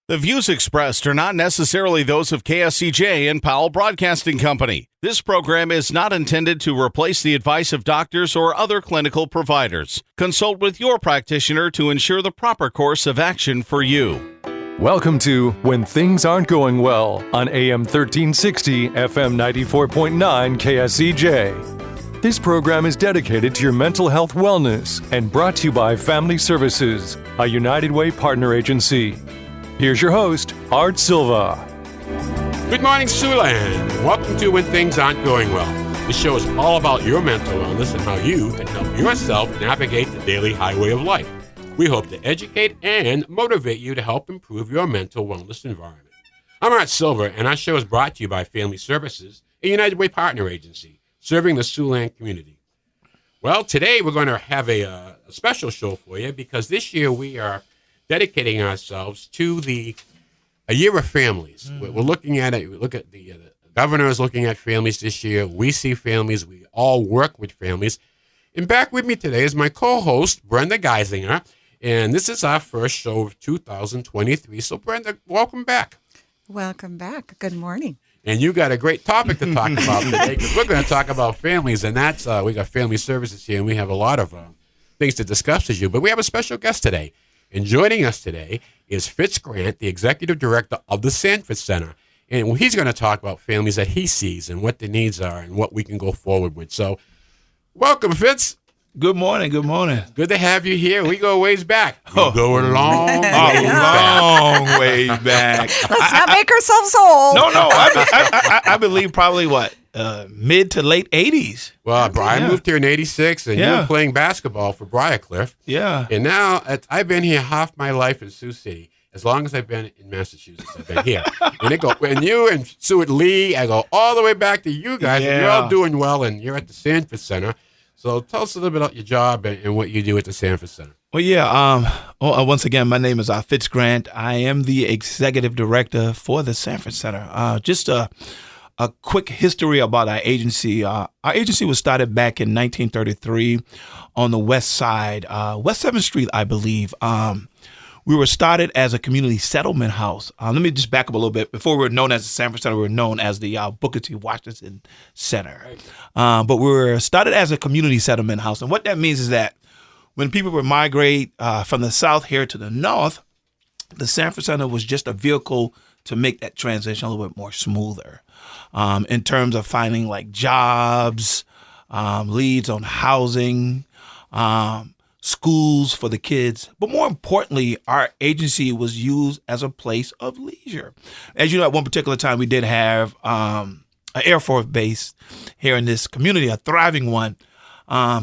The views expressed are not necessarily those of KSCJ and Powell Broadcasting Company. This program is not intended to replace the advice of doctors or other clinical providers. Consult with your practitioner to ensure the proper course of action for you. Welcome to When Things Aren't Going Well on AM 1360, FM 94.9 KSCJ. This program is dedicated to your mental health wellness and brought to you by Family Services, a United Way partner agency. Here's your host, Art Silva. Good morning, Siouxland. Welcome to When Things Aren't Going Well. This show is all about your mental wellness and how you can help yourself navigate the daily highway of life. We hope to educate and motivate you to help improve your mental wellness environment. I'm Art Silva, and our show is brought to you by Family Services, a United Way partner agency, serving the Siouxland community. Well, today we're going to have a special show for you because this year we are dedicating ourselves to a year of families. We're looking at it. We look at the governor is looking at families this year. We see families. We all work with families. And back with me today is my co-host, Brenda Geisinger. And this is our first show of 2023. So, Brenda, welcome back. Welcome back. Good morning. And you got a great topic to talk about today because we're going to talk about families. And that's, we got Family Services here, and we have a lot of things to discuss with you. But we have a special guest today. And joining us today is Fitz Grant, the Executive Director of the Sanford Center. And he's going to talk about families that he sees and what the needs are and what we can go forward with. So, welcome, Fitz. Good morning. Good morning. Good to have you here. We go ways back. We go a long way back. Let's not make ourselves old. No. I believe probably mid to late 80s. Well, Brian moved here in 86, and you were playing basketball for Briarcliff. Yeah. And now I've been here half my life in Sioux City. As long as I've been in Massachusetts, I've been here. And you and Stuart Lee, I go all the way back to you guys. Yeah. And you're all doing well, and you're at the Sanford Center. So tell us a little bit about your job and what you do at the Sanford Center. Well, yeah. Once again, my name is Fitz Grant. I am the Executive Director for the Sanford Center. Just a quick history about our agency. Our agency was started back in 1933 on the west side, West 7th Street, I believe. We were started as a community settlement house. Let me just back up a little bit. Before we were known as the Sanford Center, we were known as the Booker T. Washington Center. Right. But we were started as a community settlement house. And what that means is that when people would migrate from the south here to the north, the Sanford Center was just a vehicle to make that transition a little bit more smoother in terms of finding like jobs, leads on housing, schools for the kids. But more importantly, our agency was used as a place of leisure. As you know, at one particular time, we did have an Air Force base here in this community, a thriving one.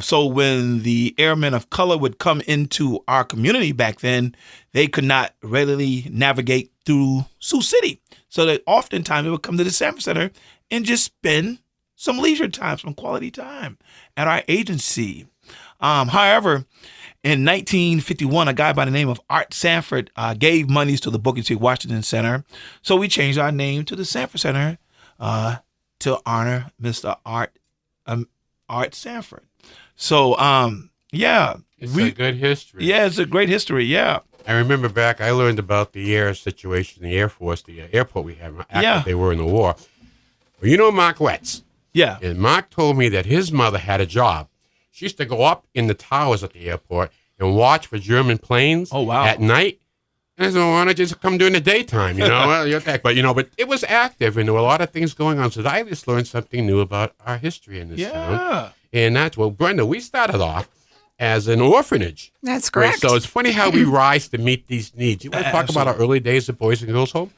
So when the airmen of color would come into our community back then, they could not readily navigate through Sioux City. So that oftentimes they would come to the Sanford Center and just spend some leisure time, some quality time at our agency. However, in 1951, a guy by the name of Art Sanford gave monies to the Booker T. Washington Center. So we changed our name to the Sanford Center to honor Mr. Art Sanford. So, It's a good history. Yeah, it's a great history, yeah. I remember back, I learned about the air situation, the Air Force, the airport we have after they were in the war. Well, you know Mark Wetz. Yeah. And Mark told me that his mother had a job. She used to go up in the towers at the airport and watch for German planes at night. And I said, well, why don't you just come during the daytime, Well, okay. But it was active, and there were a lot of things going on. So I just learned something new about our history in this town. And that's, Brenda, we started off as an orphanage. That's correct. So it's funny how we rise to meet these needs. You want to talk about our early days at Boys and Girls Home?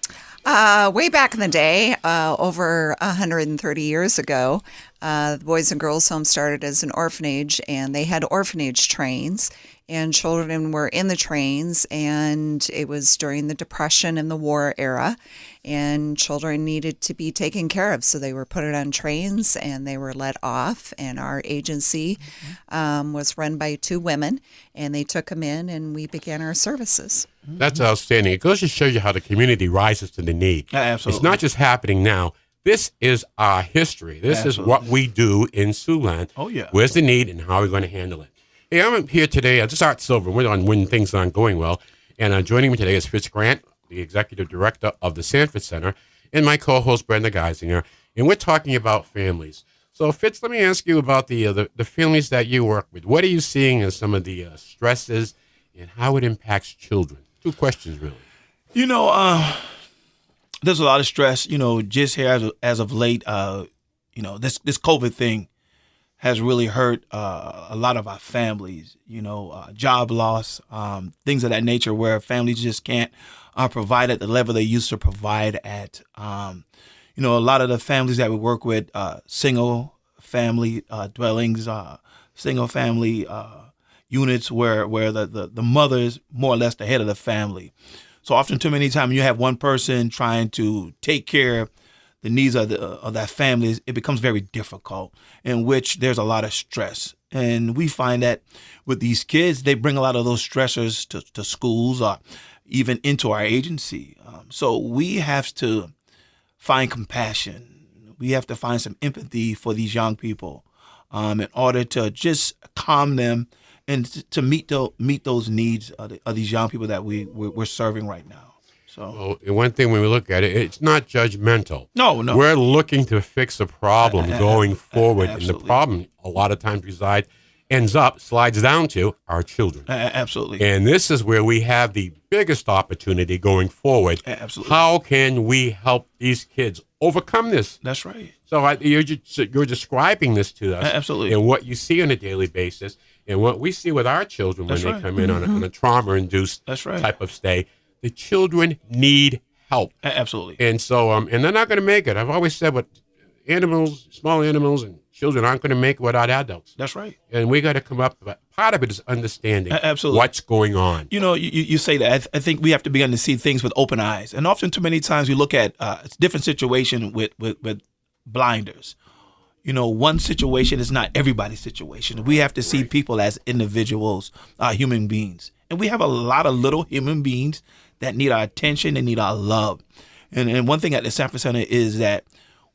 Way back in the day, over 130 years ago, the Boys and Girls Home started as an orphanage, and they had orphanage trains, and children were in the trains, and it was during the Depression and the war era, and children needed to be taken care of, so they were put on trains, and they were let off, and our agency was run by two women, and they took them in, and we began our services. That's outstanding. It goes to show you how the community rises to the need. Absolutely. It's not just happening now. This is our history. This is what we do in Siouxland. Oh, yeah. Where's the need and how are we going to handle it? Hey, I'm here today. This is Art Silva. We're on When Things Aren't Going Well. And joining me today is Fitz Grant, the executive director of the Sanford Center, and my co-host Brenda Geisinger, and we're talking about families. So, Fitz, let me ask you about the families that you work with. What are you seeing as some of the stresses and how it impacts children? Two questions, really. There's a lot of stress, just here as of late. This COVID thing has really hurt a lot of our families, job loss, things of that nature where families just can't provide at the level they used to provide at. A lot of the families that we work with, single family dwellings, single family units where the mother is more or less the head of the family. So often, too many times, you have one person trying to take care of the needs of that family. It becomes very difficult, in which there's a lot of stress. And we find that with these kids, they bring a lot of those stressors to schools or even into our agency. So we have to find compassion. We have to find some empathy for these young people in order to just calm them and to meet those needs of these young people that we're serving right now. So, well, one thing when we look at it, it's not judgmental. No. We're looking to fix a problem going forward, and the Absolutely. problem a lot of times slides down to our children. Absolutely. And this is where we have the biggest opportunity going forward. Absolutely. How can we help these kids overcome this? That's right. So you're describing this to us. Absolutely. And what you see on a daily basis and what we see with our children when That's they right. come in on a trauma-induced That's right. type of stay. The children need help. Absolutely. And so, and they're not going to make it. I've always said what animals, small animals and children aren't going to make it without adults. That's right. And we got to come up, but part of it is understanding Absolutely. what's going on. You say that. I think we have to begin to see things with open eyes. And often too many times we look at a different situation with blinders. One situation is not everybody's situation. We have to see people as individuals, human beings. And we have a lot of little human beings that need our attention and need our love. And one thing at the Sanford Center is that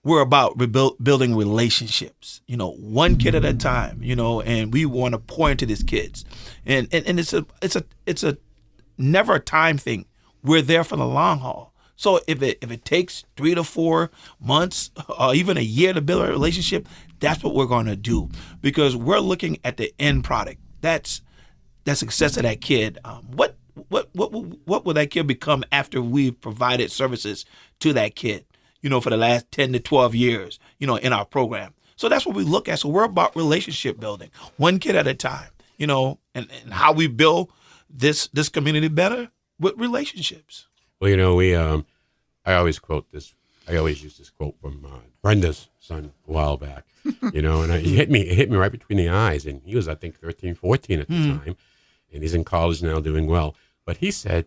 we're about building relationships, one kid at a time, and we want to pour into these kids. And it's a never a time thing. We're there for the long haul. So if it takes 3 to 4 months or even a year to build a relationship, that's what we're going to do, because we're looking at the end product. That's the success of that kid. What will that kid become after we've provided services to that kid, for the last 10 to 12 years, in our program. So that's what we look at. So we're about relationship building, one kid at a time, and how we build this community better with relationships. Well, I always quote this. I always use this quote from Brenda's son a while back, and it hit me right between the eyes. And he was, I think, 13, 14 at the time, and he's in college now doing well. But he said,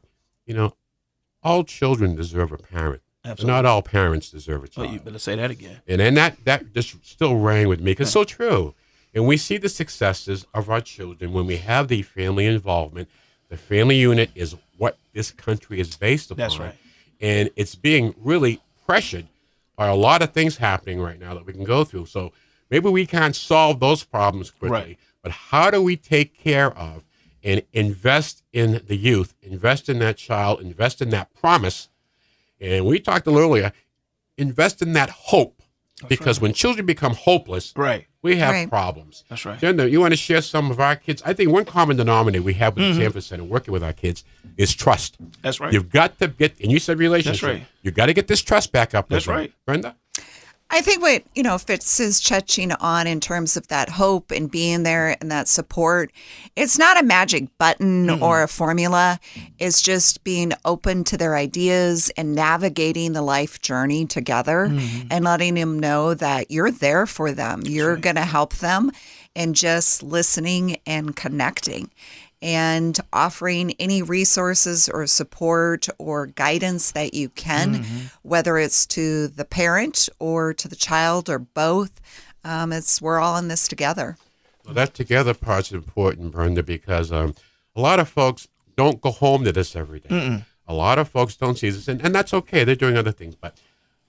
all children deserve a parent. Absolutely. Not all parents deserve a child. Well, you better say that again. And then that just still rang with me, because it's so true. And we see the successes of our children when we have the family involvement. The family unit is what this country is based upon. That's right. And it's being really pressured by a lot of things happening right now that we can go through. So maybe we can't solve those problems quickly, Right. but how do we take care of and invest in the youth, invest in that child, invest in that promise? And we talked a little earlier, invest in that hope. Because when children become hopeless, Right. we have Right. problems. That's right. Genda, you want to share some of our kids? I think one common denominator we have with the Sanford Center working with our kids is trust. That's right. You've got to get, and you said relationship. That's right. You've got to get this trust back up. That's with them. right. Brenda? I think what, Fitz is touching on in terms of that hope and being there and that support, it's not a magic button or a formula. It's just being open to their ideas and navigating the life journey together and letting them know that you're there for them. You're going to help them, and just listening and connecting and offering any resources or support or guidance that you can, whether it's to the parent or to the child or both. We're all in this together. Well, that together part's important, Brenda, because a lot of folks don't go home to this every day. A lot of folks don't see this, and that's okay. They're doing other things, but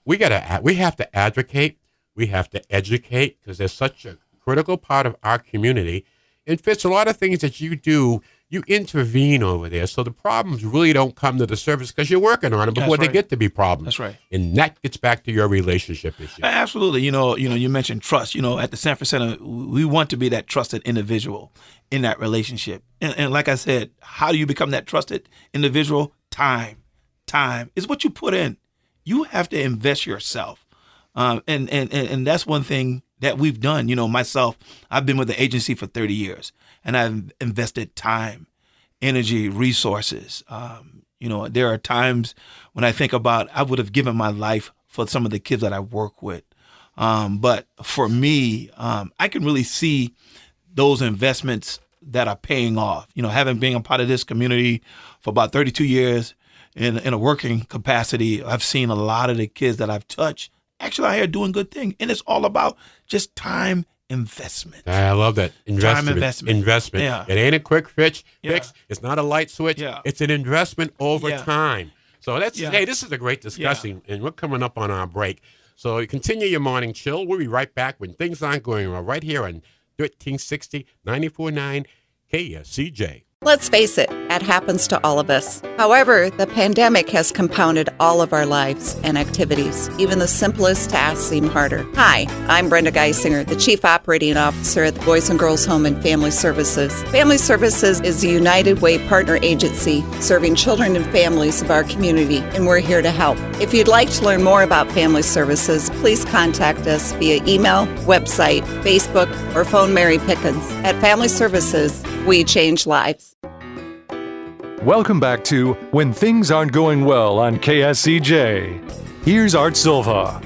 we have to advocate. We have to educate, because they're such a critical part of our community. And Fitz, a lot of things that you do you intervene over there, so the problems really don't come to the surface because you're working on them before they get to be problems. That's right. And that gets back to your relationship issue. Absolutely. You mentioned trust. At the Sanford Center, we want to be that trusted individual in that relationship. And like I said, how do you become that trusted individual? Time. Time is what you put in. You have to invest yourself. And that's one thing that we've done. Myself, I've been with the agency for 30 years, and I've invested time, energy, resources. There are times when I think about I would have given my life for some of the kids that I work with. But for me, I can really see those investments that are paying off. Having been a part of this community for about 32 years in a working capacity, I've seen a lot of the kids that I've touched actually out here doing good things. And it's all about just time investment. I love that. Time investment. Yeah. It ain't a quick fix. Yeah. It's not a light switch. Yeah. It's an investment over Yeah. time. So hey, this is a great discussion, and we're coming up on our break. So you continue your morning chill. We'll be right back when things aren't going well, right here on 1360 94.9 KSCJ. Let's face it, that happens to all of us. However, the pandemic has compounded all of our lives and activities. Even the simplest tasks seem harder. Hi, I'm Brenda Geisinger, the Chief Operating Officer at the Boys and Girls Home and Family Services. Family Services is a United Way partner agency serving children and families of our community, and we're here to help. If you'd like to learn more about Family Services, please contact us via email, website, Facebook, or phone Mary Pickens. At Family Services, we change lives. Welcome back to When Things Aren't Going Well on KSCJ. Here's Art Silva.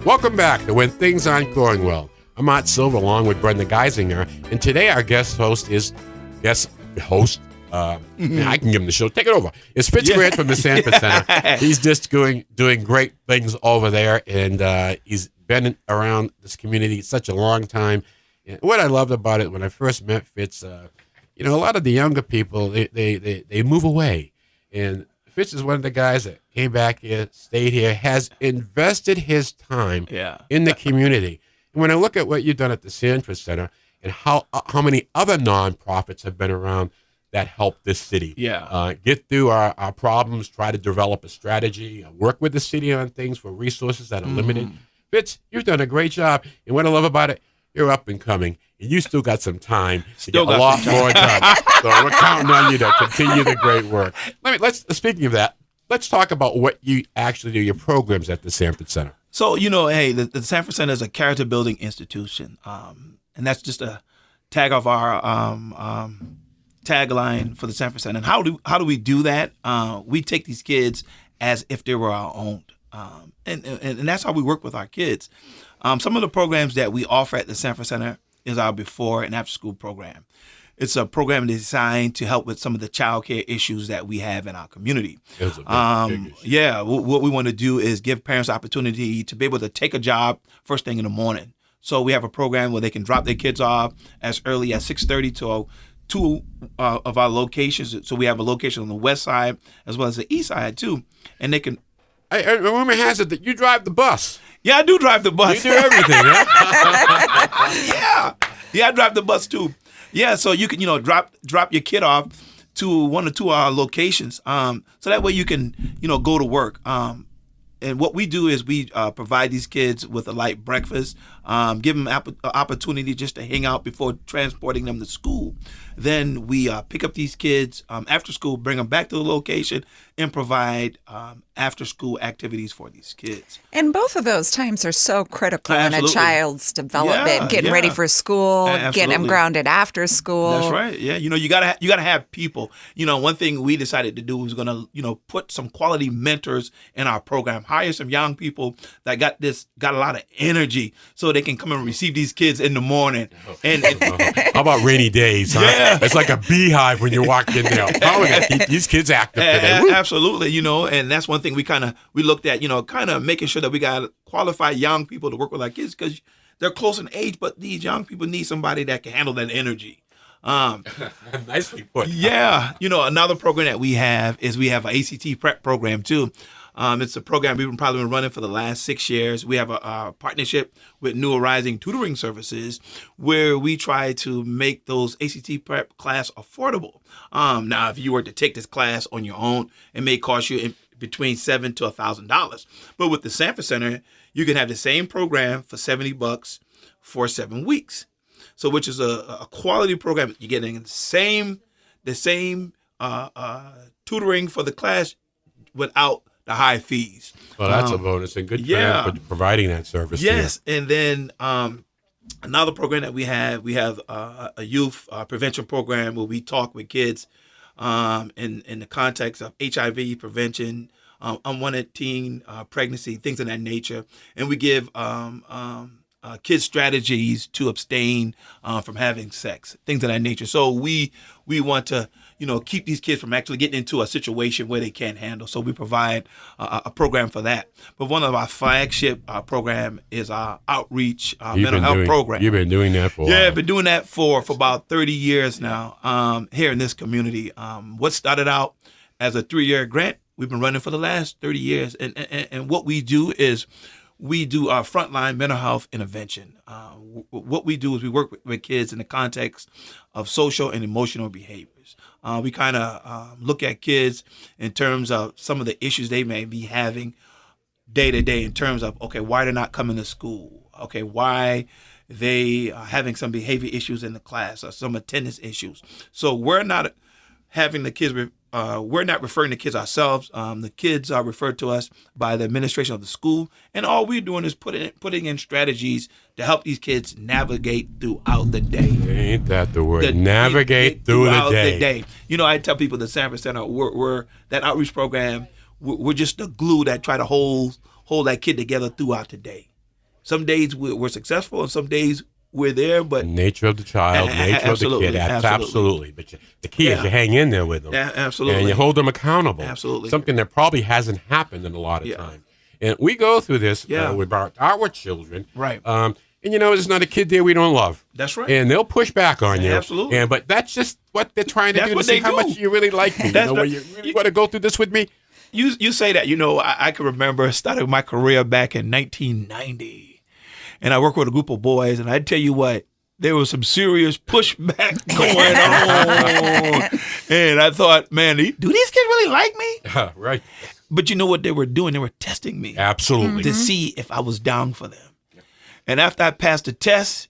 Welcome back to When Things Aren't Going Well. I'm Art Silva along with Brenda Geisinger, and today our guest host. I can give him the show. Take it over. It's Fitz Grant from the Sanford Center. He's just doing great things over there, and he's been around this community such a long time. And what I loved about it when I first met Fitz, a lot of the younger people, they move away. And Fitz is one of the guys that came back here, stayed here, has invested his time in the community. And when I look at what you've done at the Sanford Center and how many other nonprofits have been around that help this city get through our problems, try to develop a strategy, work with the city on things for resources that are limited. Fitz, you've done a great job. And what I love about it, you're up and coming, and you still got some time to get a lot more done. So we're counting on you to continue the great work. Speaking of that, let's talk about what you actually do, your programs at the Sanford Center. So, the Sanford Center is a character building institution, and that's just a tag of our tagline for the Sanford Center. And how do we do that? We take these kids as if they were our own, and that's how we work with our kids. Some of the programs that we offer at the Sanford Center is our before and after school program. It's a program designed to help with some of the child care issues that we have in our community. Big issue. What we want to do is give parents opportunity to be able to take a job first thing in the morning. So we have a program where they can drop their kids off as early as 6:30 to two of our locations. So we have a location on the west side as well as the east side too, and they can. Rumor has it that you drive the bus. Yeah, I do drive the bus. You do everything, huh? Yeah, I drive the bus too. Yeah, so you can, drop your kid off to one or two of our locations, so that way you can, go to work. And what we do is we provide these kids with a light breakfast, give them opportunity just to hang out before transporting them to school. Then we pick up these kids after school, bring them back to the location, and provide after-school activities for these kids. And both of those times are so critical in a child's development, getting ready for school, getting them grounded after school. That's right. Yeah, you gotta have people. One thing we decided to do was gonna put some quality mentors in our program, hire some young people that got a lot of energy, so they can come and receive these kids in the morning. And how about rainy days? Huh? Yeah. It's like a beehive when you walk in there. How are we gonna keep these kids active today? Absolutely, and that's one thing we looked at, kind of making sure that we got qualified young people to work with our kids because they're close in age, but these young people need somebody that can handle that energy. Nicely put. Yeah, another program that we have is we have an ACT prep program too. It's a program we've probably been running for the last 6 years. We have a partnership with New Arising Tutoring Services where we try to make those ACT prep class affordable. Now, if you were to take this class on your own, it may cost you between $7,000 to $1,000. But with the Sanford Center, you can have the same program for $70 for 7 weeks. So, which is a quality program. You're getting the same tutoring for the class without the high fees. Well, that's a bonus and good for providing that service. Yes, and then another program that we have a youth prevention program where we talk with kids in the context of HIV prevention, unwanted teen pregnancy, things of that nature, and we give kids strategies to abstain from having sex, things of that nature. So we want to keep these kids from actually getting into a situation where they can't handle. So we provide a program for that. But one of our flagship program is our outreach mental health program. You've been doing that for a while. Yeah, I've been doing that for about 30 years now here in this community. What started out as a 3-year grant, we've been running for the last 30 years. And what we do is we do our frontline mental health intervention. What we do is we work with kids in the context of social and emotional behaviors. We kind of look at kids in terms of some of the issues they may be having day to day in terms of, okay, why they're not coming to school? Okay, why they are having some behavior issues in the class or some attendance issues. So we're not having the kids, we're not referring to kids ourselves. The kids are referred to us by the administration of the school. And all we're doing is putting in strategies to help these kids navigate throughout the day. Ain't that the word? Navigate throughout the day. I tell people the Sanford Center, we're that outreach program, we're just the glue that try to hold that kid together throughout the day. Some days we're successful and some days we're there, but nature of the child, nature of the kid, absolutely. But the key is you hang in there with them, absolutely, and you hold them accountable. Absolutely, something that probably hasn't happened in a lot of time. And we go through this with our children, right? And there's not a kid there we don't love. That's right. And they'll push back on you, absolutely. But that's just what they're trying to do to see how much you really like me. You really want to go through this with me. You say that. I can remember starting my career back in 1990. And I worked with a group of boys, and I tell you what, there was some serious pushback going on. And I thought, man, do these kids really like me? Right. But you know what they were doing? They were testing me. Absolutely. To see if I was down for them. And after I passed the test,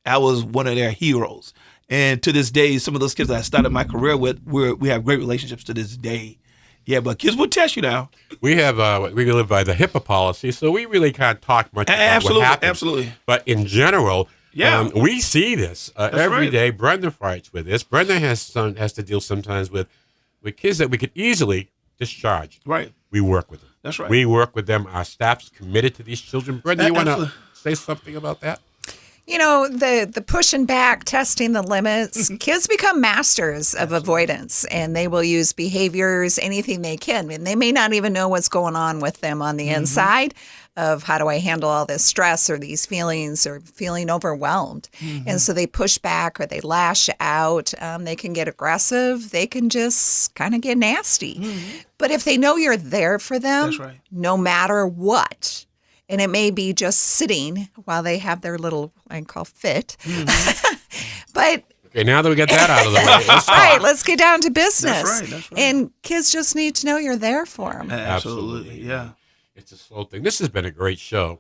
I was one of their heroes. And to this day, some of those kids that I started my career with, we have great relationships to this day. Yeah, but kids will test you now. We have we live by the HIPAA policy, so we really can't talk much about what happens. Absolutely. But in general, we see this every day. Brenda fights with this. Brenda has to deal sometimes with kids that we could easily discharge. Right. We work with them. That's right. We work with them. Our staff's committed to these children. Brenda, you want to say something about that? The pushing back, testing the limits, kids become masters of avoidance, and they will use behaviors, anything they can. And they may not even know what's going on with them on the inside of how do I handle all this stress or these feelings or feeling overwhelmed. And so they push back or they lash out. They can get aggressive. They can just kind of get nasty. But if they know you're there for them, that's right, no matter what, and it may be just sitting while they have their little, I call fit. But okay, now that we got that out of the way, right, let's get down to business. That's right. And kids just need to know you're there for them. Absolutely, yeah. It's a slow thing. This has been a great show,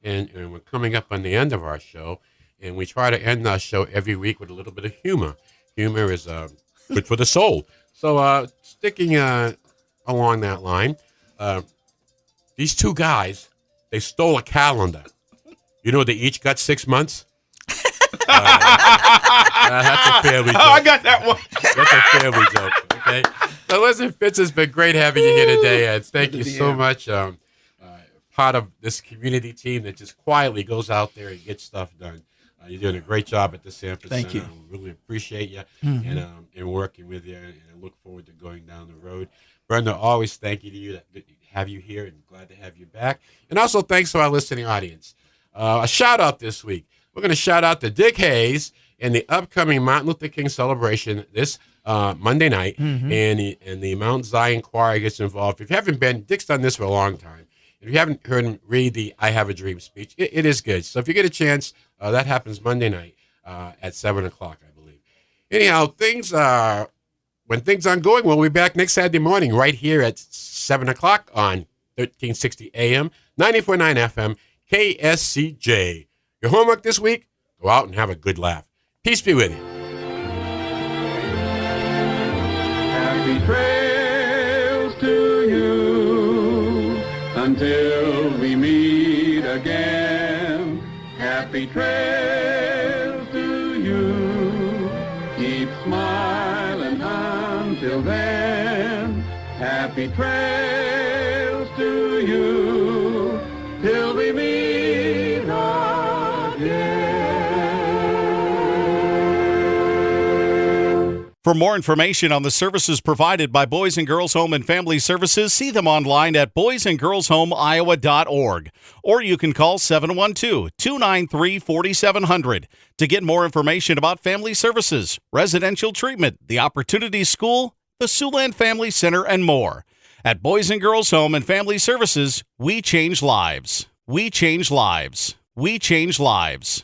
and we're coming up on the end of our show, and we try to end our show every week with a little bit of humor. Humor is good for the soul. So sticking along that line, these two guys, they stole a calendar. You know, they each got 6 months. That's a family joke. Oh, I got that one. That's a family joke, okay? So listen, Fitz, it's been great having you here today, Ed. Thank you so much. Part of this community team that just quietly goes out there and gets stuff done. You're doing a great job at the Sanford Center. Thank you. We really appreciate you and working with you, and I look forward to going down the road. Brenda, always thank you to you to have you here, and glad to have you back. And also thanks to our listening audience. A shout out this week. We're going to shout out to Dick Hayes in the upcoming Martin Luther King celebration this Monday night, and the Mount Zion Choir gets involved. If you haven't been, Dick's done this for a long time. If you haven't heard him read the I Have a Dream speech, it is good. So if you get a chance, that happens Monday night at 7 o'clock, I believe. Anyhow, when things aren't going well, we'll be back next Saturday morning right here at 7 o'clock on 1360 AM, 94.9 FM, KSCJ. Your homework this week? Go out and have a good laugh. Peace be with you. Happy trails to you until we meet again. Happy trails to you. Keep smiling until then. Happy trails to you till we meet again. For more information on the services provided by Boys and Girls Home and Family Services, see them online at boysandgirlshomeiowa.org. Or you can call 712-293-4700 to get more information about family services, residential treatment, the Opportunity School, the Siouxland Family Center, and more. At Boys and Girls Home and Family Services, we change lives. We change lives. We change lives.